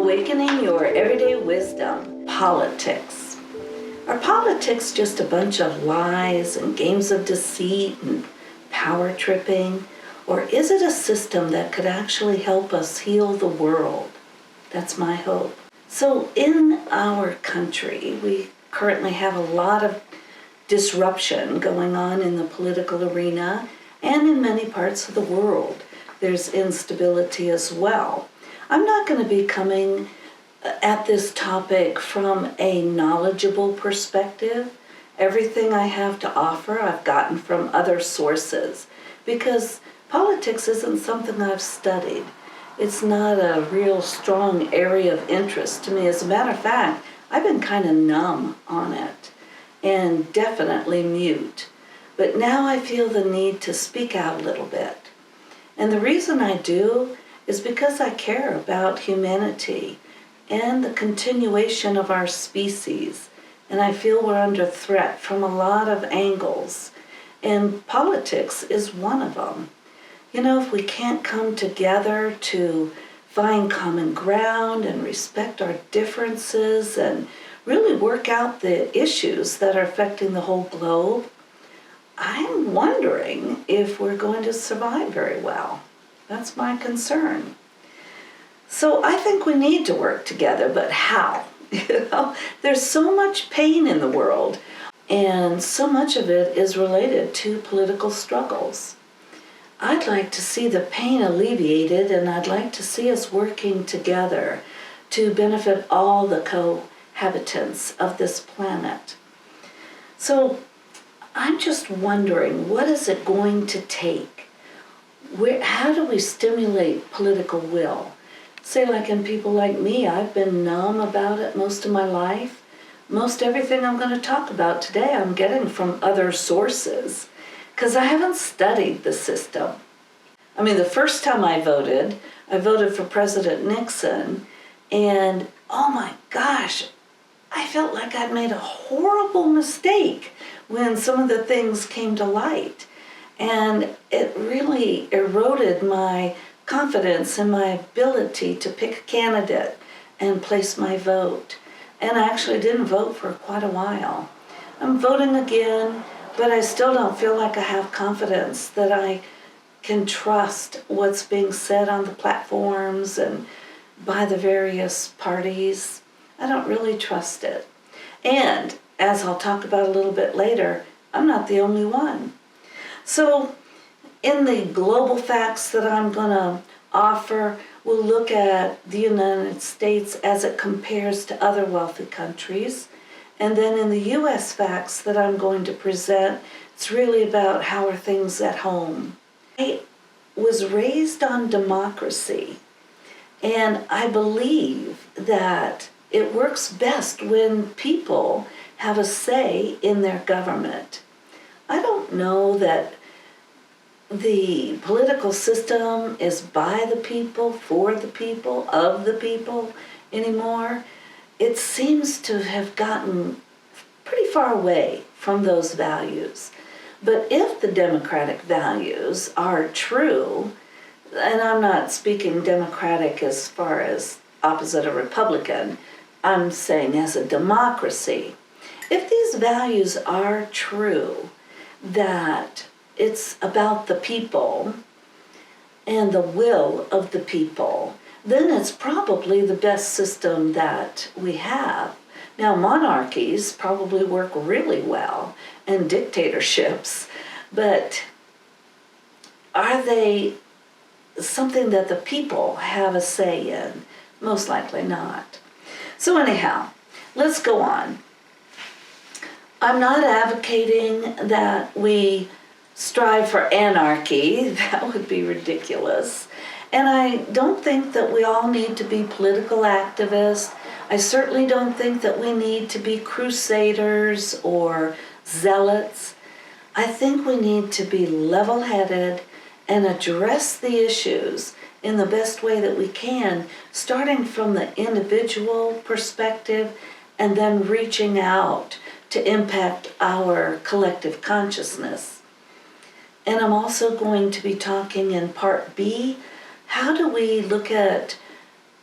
Awakening your everyday wisdom. Politics. Are politics just a bunch of lies and games of deceit and power tripping? Or is it a system that could actually help us heal the world? That's my hope. So in our country, we currently have a lot of disruption going on in the political arena and in many parts of the world. There's instability as well. I'm not going to be coming at this topic from a knowledgeable perspective. Everything I have to offer I've gotten from other sources because politics isn't something I've studied. It's not a real strong area of interest to me. As a matter of fact, I've been kind of numb on it and definitely mute. But now I feel the need to speak out a little bit. And the reason I do is because I care about humanity and the continuation of our species. And I feel we're under threat from a lot of angles. And politics is one of them. You know, if we can't come together to find common ground and respect our differences and really work out the issues that are affecting the whole globe, I'm wondering if we're going to survive very well. That's my concern. So I think we need to work together, but how? There's so much pain in the world, and so much of it is related to political struggles. I'd like to see the pain alleviated, and I'd like to see us working together to benefit all the cohabitants of this planet. So I'm just wondering, what is it going to take? How do we stimulate political will? Say, like in people like me, I've been numb about it most of my life. Most everything I'm going to talk about today I'm getting from other sources because I haven't studied the system. I mean, the first time I voted for President Nixon, and oh my gosh, I felt like I'd made a horrible mistake when some of the things came to light. And it really eroded my confidence in my ability to pick a candidate and place my vote. And I actually didn't vote for quite a while. I'm voting again, but I still don't feel like I have confidence that I can trust what's being said on the platforms and by the various parties. I don't really trust it. And as I'll talk about a little bit later, I'm not the only one. So in the global facts that I'm going to offer, we'll look at the United States as it compares to other wealthy countries. And then in the U.S. facts that I'm going to present, it's really about how are things at home. I was raised on democracy, and I believe that it works best when people have a say in their government. I don't know that the political system is by the people, for the people, of the people anymore. It seems to have gotten pretty far away from those values. But if the democratic values are true, and I'm not speaking democratic as far as opposite of Republican, I'm saying as a democracy, if these values are true, that it's about the people and the will of the people, then it's probably the best system that we have. Now, monarchies probably work really well, and dictatorships, but are they something that the people have a say in? Most likely not. So anyhow, let's go on. I'm not advocating that we strive for anarchy. That would be ridiculous. And I don't think that we all need to be political activists. I certainly don't think that we need to be crusaders or zealots. I think we need to be level-headed and address the issues in the best way that we can, starting from the individual perspective and then reaching out to impact our collective consciousness. And I'm also going to be talking in part B, how do we look at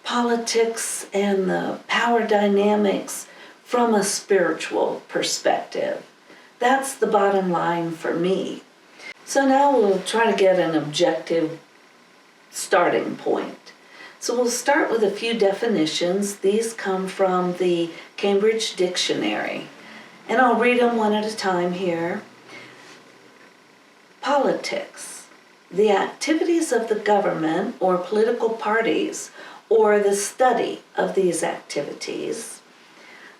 politics and the power dynamics from a spiritual perspective. That's the bottom line for me. So now we'll try to get an objective starting point. So we'll start with a few definitions. These come from the Cambridge Dictionary, and I'll read them one at a time here. Politics, the activities of the government or political parties, or the study of these activities.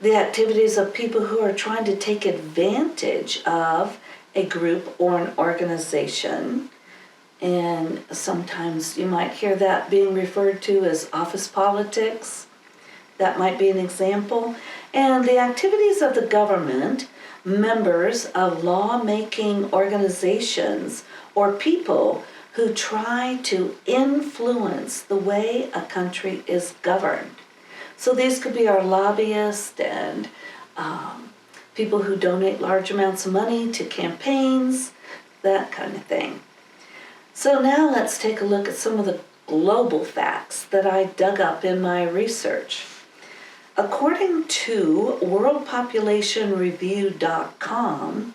The activities of people who are trying to take advantage of a group or an organization. And sometimes you might hear that being referred to as office politics. That might be an example. And the activities of the government, members of law-making organizations, or people who try to influence the way a country is governed. So these could be our lobbyists and people who donate large amounts of money to campaigns, that kind of thing. So now let's take a look at some of the global facts that I dug up in my research. According to worldpopulationreview.com,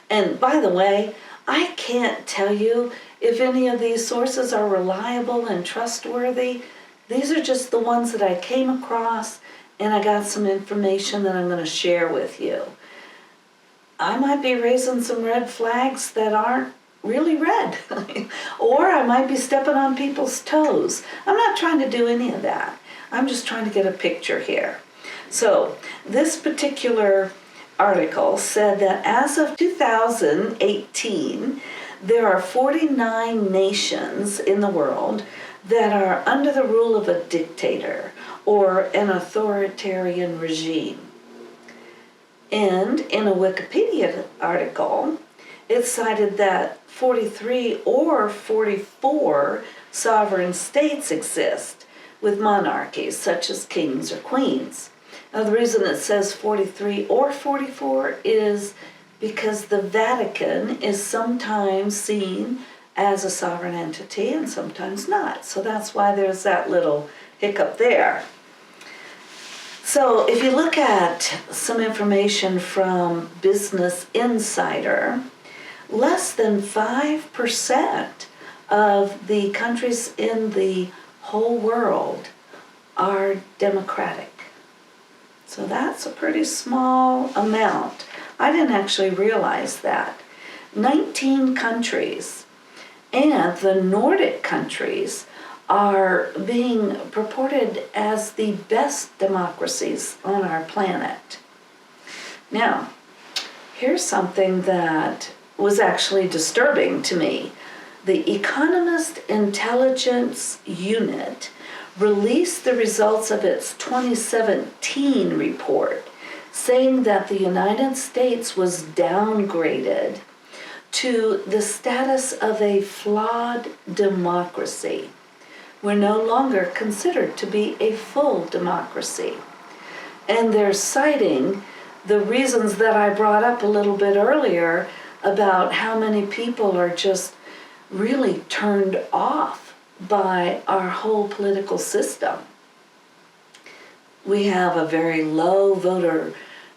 and by the way, I can't tell you if any of these sources are reliable and trustworthy. These are just the ones that I came across, and I got some information that I'm going to share with you. I might be raising some red flags that aren't really red, or I might be stepping on people's toes. I'm not trying to do any of that. I'm just trying to get a picture here. So this particular article said that as of 2018, there are 49 nations in the world that are under the rule of a dictator or an authoritarian regime. And in a Wikipedia article, it cited that 43 or 44 sovereign states exist with monarchies such as kings or queens. Now the reason it says 43 or 44 is because the Vatican is sometimes seen as a sovereign entity and sometimes not. So that's why there's that little hiccup there. So if you look at some information from Business Insider, less than 5% of the countries in the whole world are democratic. So that's a pretty small amount. I didn't actually realize that. 19 countries and the Nordic countries are being purported as the best democracies on our planet. Now, here's something that was actually disturbing to me. The Economist Intelligence Unit released the results of its 2017 report, saying that the United States was downgraded to the status of a flawed democracy. We're no longer considered to be a full democracy. And they're citing the reasons that I brought up a little bit earlier about how many people are just really turned off by our whole political system. We have a very low voter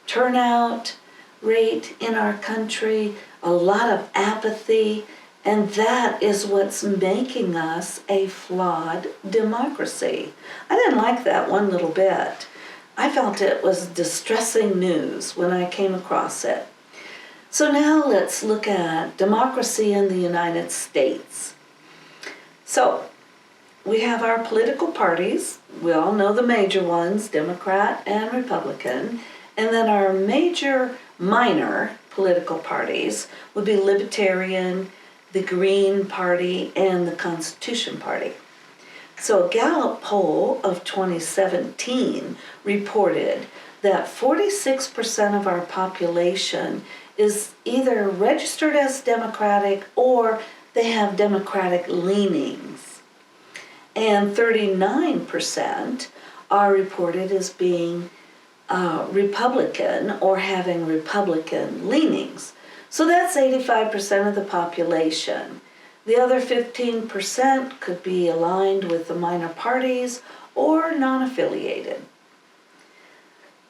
turnout rate in our country, a lot of apathy, and that is what's making us a flawed democracy. I didn't like that one little bit. I felt it was distressing news when I came across it. So now let's look at democracy in the United States. So we have our political parties. We all know the major ones, Democrat and Republican. And then our major minor political parties would be Libertarian, the Green Party, and the Constitution Party. So a Gallup poll of 2017 reported that 46% of our population is either registered as Democratic or they have Democratic leanings. And 39% are reported as being Republican or having Republican leanings. So that's 85% of the population. The other 15% could be aligned with the minor parties or non-affiliated.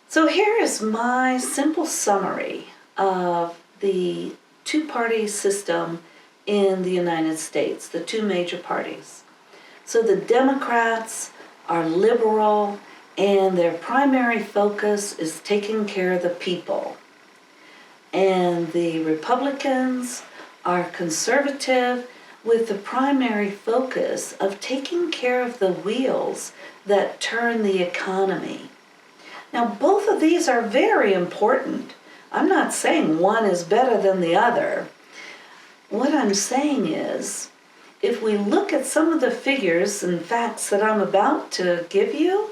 So here is my simple summary of the two-party system in the United States, the two major parties. So the Democrats are liberal, and their primary focus is taking care of the people. And the Republicans are conservative, with the primary focus of taking care of the wheels that turn the economy. Now, both of these are very important. I'm not saying one is better than the other. What I'm saying is, if we look at some of the figures and facts that I'm about to give you,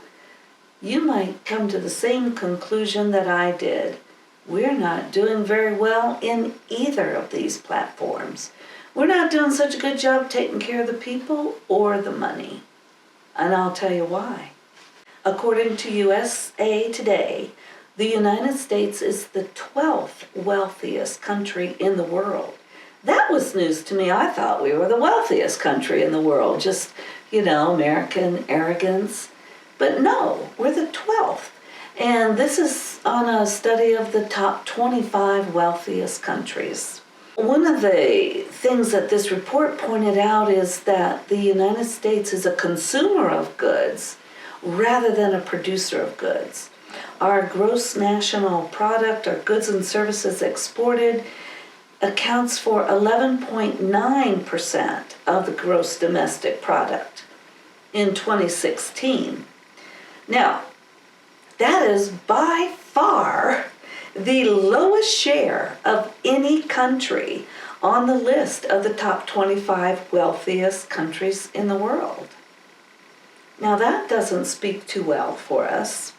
you might come to the same conclusion that I did. We're not doing very well in either of these platforms. We're not doing such a good job taking care of the people or the money. And I'll tell you why. According to USA Today, the United States is the 12th wealthiest country in the world. That was news to me. I thought we were the wealthiest country in the world. Just, American arrogance. But no, we're the 12th. And this is on a study of the top 25 wealthiest countries. One of the things that this report pointed out is that the United States is a consumer of goods rather than a producer of goods. Our gross national product, our goods and services exported, accounts for 11.9% of the gross domestic product in 2016. Now, that is by far the lowest share of any country on the list of the top 25 wealthiest countries in the world. Now that doesn't speak too well for us.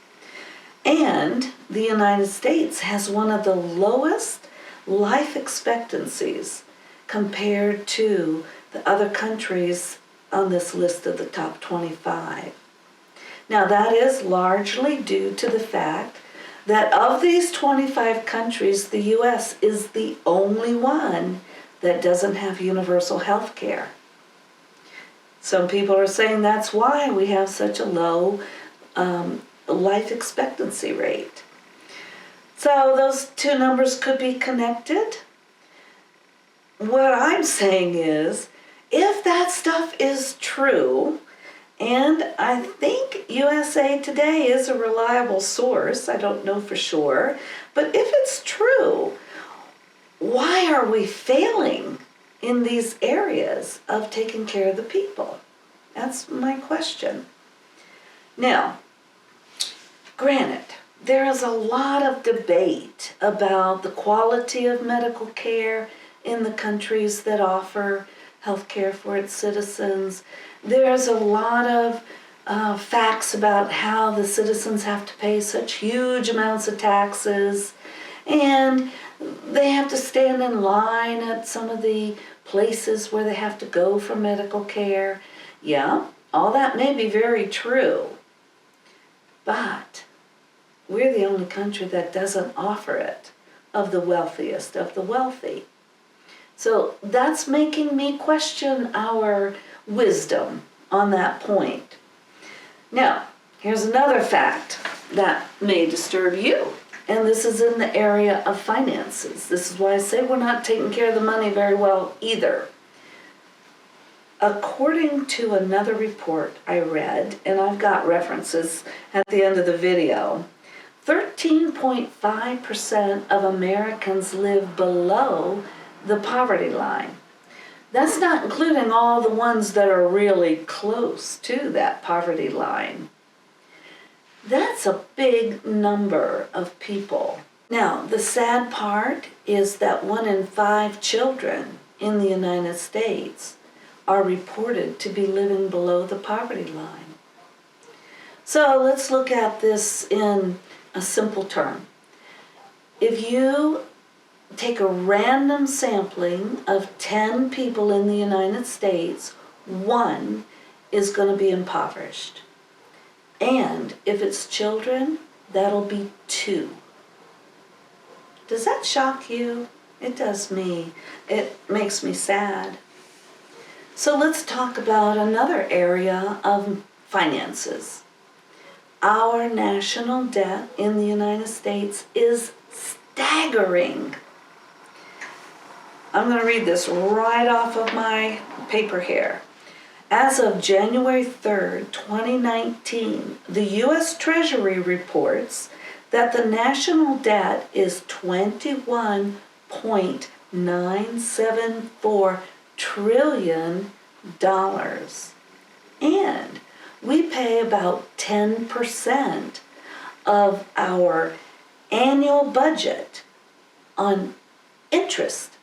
And the United States has one of the lowest life expectancies compared to the other countries on this list of the top 25. Now that is largely due to the fact that of these 25 countries, the U.S. is the only one that doesn't have universal health care. Some people are saying that's why we have such a low life expectancy rate. So those two numbers could be connected. What I'm saying is, if that stuff is true, and I think USA Today is a reliable source, I don't know for sure, but if it's true, why are we failing in these areas of taking care of the people? That's my question. Now, granted, there is a lot of debate about the quality of medical care in the countries that offer health care for its citizens. There's a lot of facts about how the citizens have to pay such huge amounts of taxes, and they have to stand in line at some of the places where they have to go for medical care. Yeah, all that may be very true, but we're the only country that doesn't offer it, of the wealthiest of the wealthy. So that's making me question our wisdom on that point. Now, here's another fact that may disturb you, and this is in the area of finances. This is why I say we're not taking care of the money very well either. According to another report I read, and I've got references at the end of the video, 13.5% of Americans live below the poverty line. That's not including all the ones that are really close to that poverty line. That's a big number of people. Now, the sad part is that 1 in 5 children in the United States are reported to be living below the poverty line. So let's look at this in a simple term. If you take a random sampling of 10 people in the United States, 1 is going to be impoverished. And if it's children, that'll be 2. Does that shock you? It does me. It makes me sad. So let's talk about another area of finances. Our national debt in the United States is staggering. I'm going to read this right off of my paper here. As of January 3rd, 2019, the U.S. Treasury reports that the national debt is $21.974 trillion. And we pay about 10% of our annual budget on interest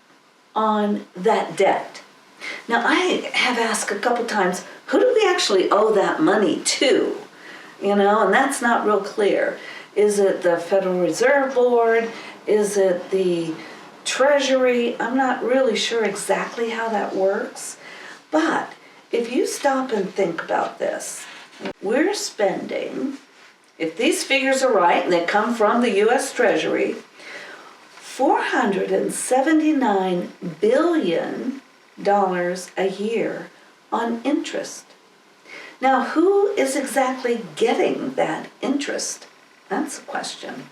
on that debt. Now, I have asked a couple times, who do we actually owe that money to? And that's not real clear. Is it the Federal Reserve Board? Is it the Treasury? I'm not really sure exactly how that works. But if you stop and think about this, we're spending, if these figures are right and they come from the U.S. Treasury, $479 billion a year on interest. Now, who is exactly getting that interest? That's a question.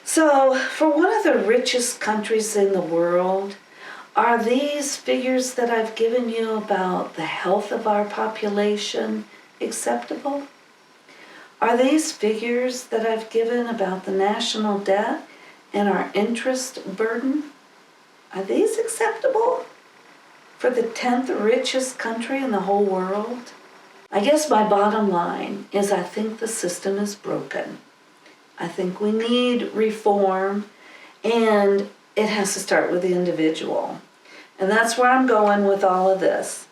So, for one of the richest countries in the world, are these figures that I've given you about the health of our population acceptable? Are these figures that I've given about the national debt and our interest burden, are these acceptable for the 10th richest country in the whole world? I guess my bottom line is I think the system is broken. I think we need reform, and it has to start with the individual. And that's where I'm going with all of this.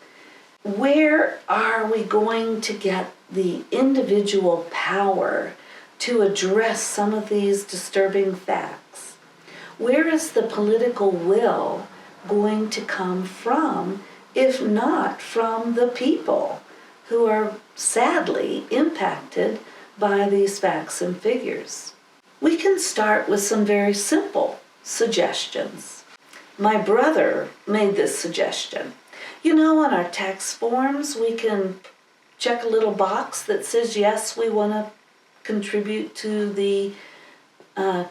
Where are we going to get the individual power to address some of these disturbing facts? Where is the political will going to come from, if not from the people who are sadly impacted by these facts and figures? We can start with some very simple suggestions. My brother made this suggestion. On our tax forms, we can check a little box that says, yes, we want to contribute to the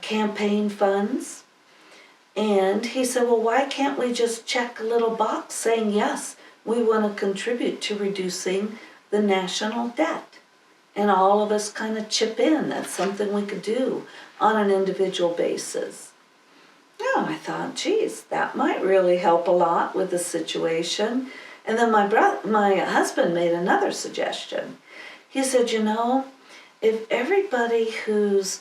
campaign funds. And he said, well, why can't we just check a little box saying, yes, we want to contribute to reducing the national debt? And all of us kind of chip in. That's something we could do on an individual basis. Now, I thought, geez, that might really help a lot with the situation. And then my husband made another suggestion. He said, if everybody who's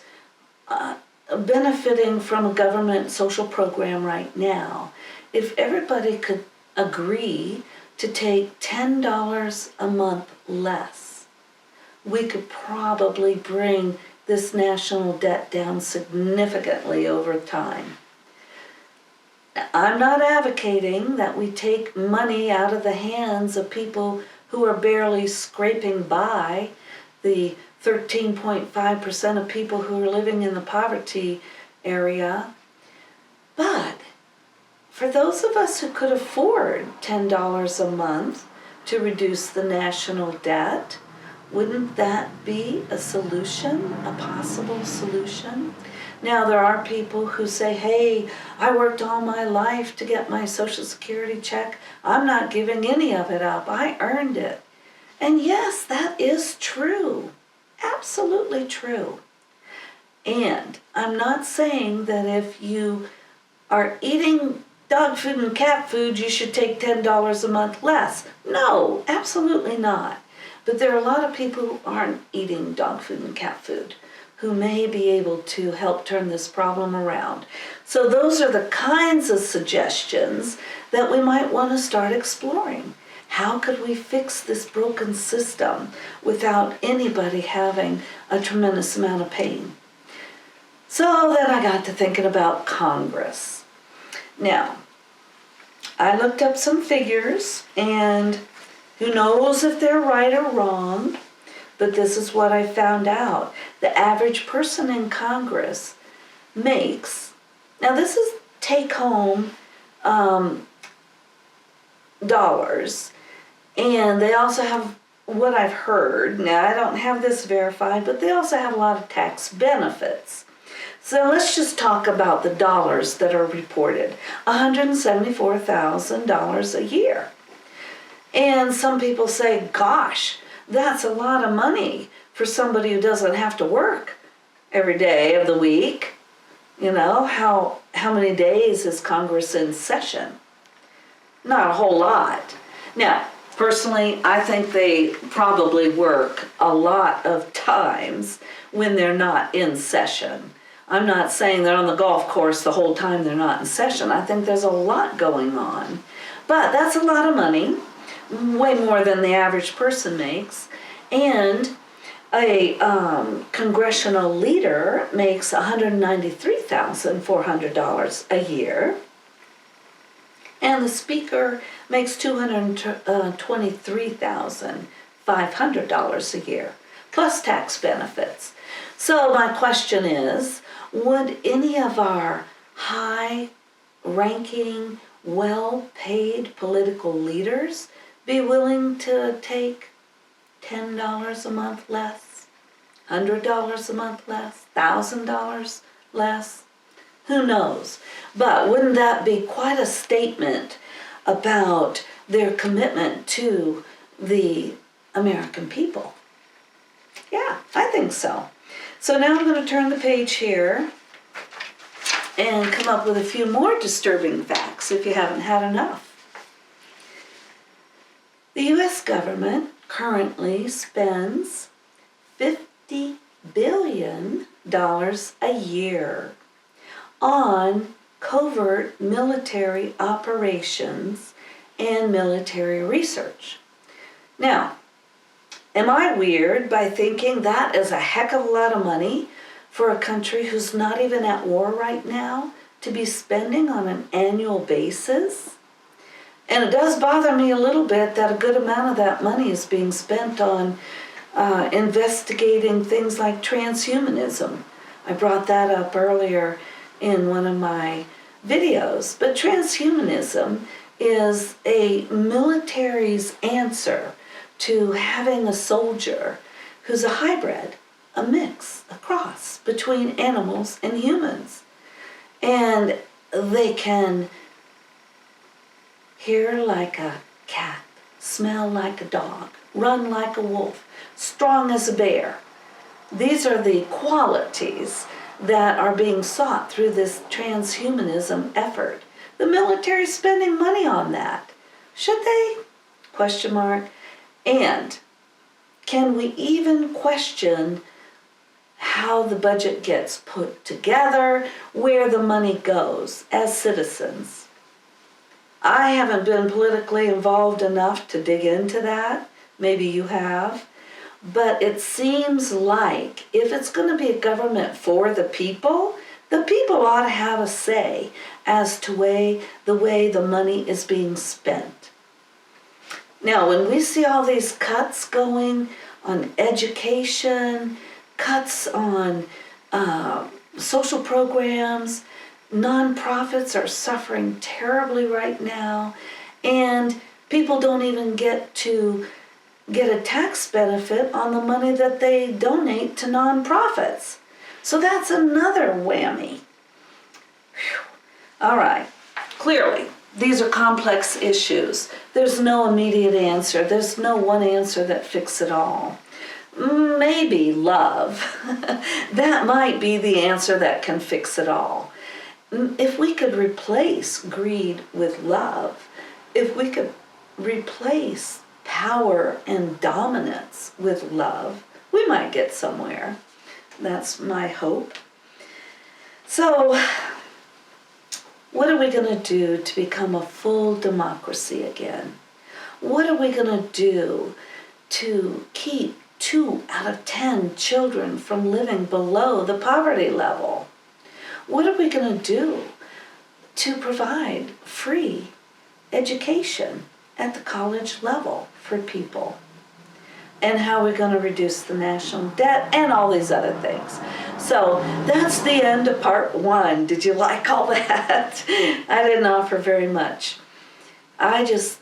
benefiting from a government social program right now, if everybody could agree to take $10 a month less, we could probably bring this national debt down significantly over time. I'm not advocating that we take money out of the hands of people who are barely scraping by, the 13.5% of people who are living in the poverty area. But for those of us who could afford $10 a month to reduce the national debt, wouldn't that be a solution, a possible solution? Now, there are people who say, hey, I worked all my life to get my Social Security check. I'm not giving any of it up. I earned it. And yes, that is true. Absolutely true. And I'm not saying that if you are eating dog food and cat food, you should take $10 a month less. No, absolutely not. But there are a lot of people who aren't eating dog food and cat food who may be able to help turn this problem around. So those are the kinds of suggestions that we might want to start exploring. How could we fix this broken system without anybody having a tremendous amount of pain? So then I got to thinking about Congress. Now, I looked up some figures, and who knows if they're right or wrong, but this is what I found out. The average person in Congress makes, now this is take-home dollars, and they also have what I've heard, now I don't have this verified, but they also have a lot of tax benefits. So let's just talk about the dollars that are reported. $174,000 a year. And some people say, gosh, that's a lot of money for somebody who doesn't have to work every day of the week. You know, how many days is Congress in session? Not a whole lot. Now, personally, I think they probably work a lot of times when they're not in session. I'm not saying they're on the golf course the whole time they're not in session. I think there's a lot going on. But that's a lot of money, way more than the average person makes. And a congressional leader makes $193,400 a year. And the speaker makes $223,500 a year, plus tax benefits. So my question is, would any of our high-ranking, well-paid political leaders be willing to take $10 a month less, $100 a month less, $1,000 less? Who knows? But wouldn't that be quite a statement about their commitment to the American people? Yeah, I think so. So now I'm going to turn the page here and come up with a few more disturbing facts if you haven't had enough. The U.S. government currently spends $50 billion a year on covert military operations and military research. Now, am I weird by thinking that is a heck of a lot of money for a country who's not even at war right now to be spending on an annual basis? And it does bother me a little bit that a good amount of that money is being spent on investigating things like transhumanism. I brought that up earlier in one of my videos. But transhumanism is a military's answer to having a soldier who's a hybrid, a mix, a cross between animals and humans. And they can hear like a cat, smell like a dog, run like a wolf, strong as a bear. These are the qualities that are being sought through this transhumanism effort. The military is spending money on that. Should they? Question mark. And can we even question how the budget gets put together, where the money goes as citizens? I haven't been politically involved enough to dig into that. Maybe you have. But it seems like if it's going to be a government for the people ought to have a say as to the way the money is being spent. Now, when we see all these cuts going on education, cuts on social programs, nonprofits are suffering terribly right now, and people don't even get to get a tax benefit on the money that they donate to nonprofits. So that's another whammy. Whew. All right, clearly, these are complex issues. There's no immediate answer. There's no one answer that fixes it all. Maybe love. That might be the answer that can fix it all. If we could replace greed with love, if we could replace power and dominance with love, we might get somewhere. That's my hope. So, what are we going to do to become a full democracy again? What are we going to do to keep 2 out of 10 children from living below the poverty level? What are we going to do to provide free education at the college level for people? And how we're going to reduce the national debt and all these other things. So that's the end of part 1. Did you like all that? I didn't offer very much. I just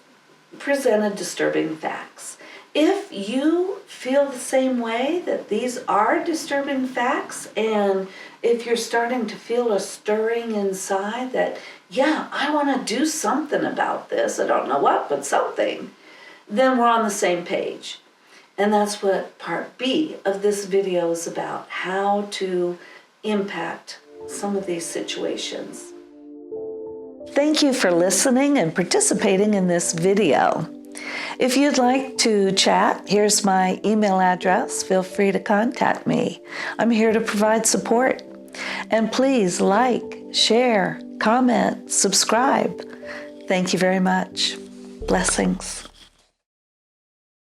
presented disturbing facts. If you feel the same way, that these are disturbing facts, and if you're starting to feel a stirring inside that, yeah, I want to do something about this, I don't know what, but something, then we're on the same page. And that's what part B of this video is about, how to impact some of these situations. Thank you for listening and participating in this video. If you'd like to chat, here's my email address. Feel free to contact me. I'm here to provide support. And please like, share, comment, subscribe. Thank you very much. Blessings.